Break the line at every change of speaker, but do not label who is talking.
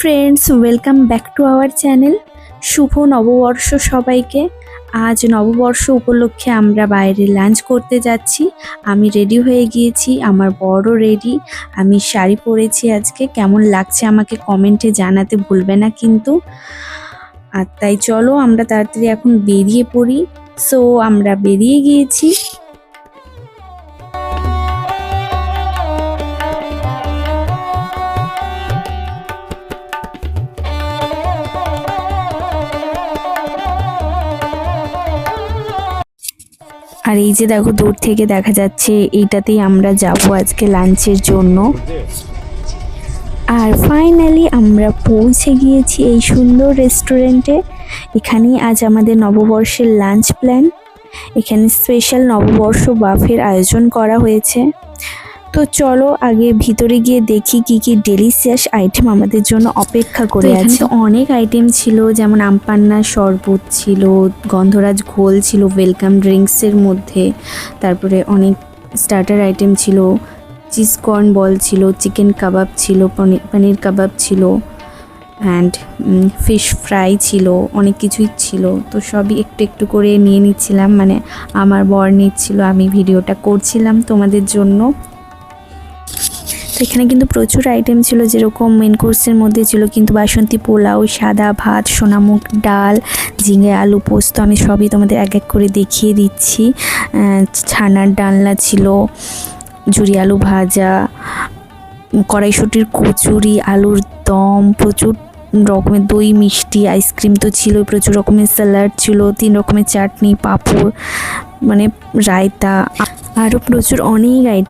Friends, welcome back to our channel. শুভ নববর্ষ সবাইকে। আজ নববর্ষ উপলক্ষে আমরা বাইরে লাঞ্চ করতে যাচ্ছি। আমি রেডি হয়ে গিয়েছি, আমার বড় রেডি। আমি শাড়ি পরেছি আজকে। কেমন লাগছে আমাকে কমেন্টে জানাতে ভুলবে না কিন্তু। আর তাই চলো আমরা তাড়াতাড়ি এখন বেরিয়ে পড়ি। সো আমরা বেরিয়ে গিয়েছি। আর এই যে দেখো, দূর থেকে দেখা যাচ্ছে এইটাতেই আমরা যাব আজকে লাঞ্চের জন্য। আর ফাইনালি আমরা পৌঁছে গিয়েছি এই সুন্দর রেস্টুরেন্টে। এখানেই আজ আমাদের নববর্ষের লাঞ্চ প্ল্যান। এখানে স্পেশাল নববর্ষ বাফের আয়োজন করা হয়েছে। তো চলো আগে ভিতরে গিয়ে দেখি কি কি ডেলিশিয়াস আইটেম আমাদের জন্য অপেক্ষা করে আছে। তো অনেক আইটেম ছিল, যেমন আমপান্না শরবত ছিল, গন্ধরাজ ঘোল ছিল ওয়েলকাম ড্রিঙ্কসের মধ্যে, তারপরে অনেক স্টার্টার আইটেম ছিল, চিজ কর্ন বল ছিল, চিকেন কাবাব ছিল, পনির কাবাব ছিল, অ্যান্ড ফিশ ফ্রাই ছিল, অনেক কিছুই ছিল। তো সবই একটু একটু করে নিয়ে নিচ্ছিলাম, মানে আমার বর নিচ্ছিল, আমি ভিডিওটা করছিলাম তোমাদের জন্য। তো এখানে কিন্তু প্রচুর আইটেম ছিল, যেরকম মেন কোর্সের মধ্যে ছিল কিন্তু বাসন্তী পোলাও, সাদা ভাত, সোনামুগ ডাল, ঝিঙে আলু পোস্ত। আমি সবই তোমাদের এক এক করে দেখিয়ে দিচ্ছি। ছানার ডালনা ছিল, ঝুরি আলু ভাজা, কড়াইশুঁটির কচুরি, আলুর দম, প্রচুর রকমের দই মিষ্টি, আইসক্রিম তো ছিল, প্রচুর রকমের স্যালাড ছিল, 3 রকমের চাটনি, পাঁপড়, মানে রায়তা, আরও প্রচুর অনেক আইটেম।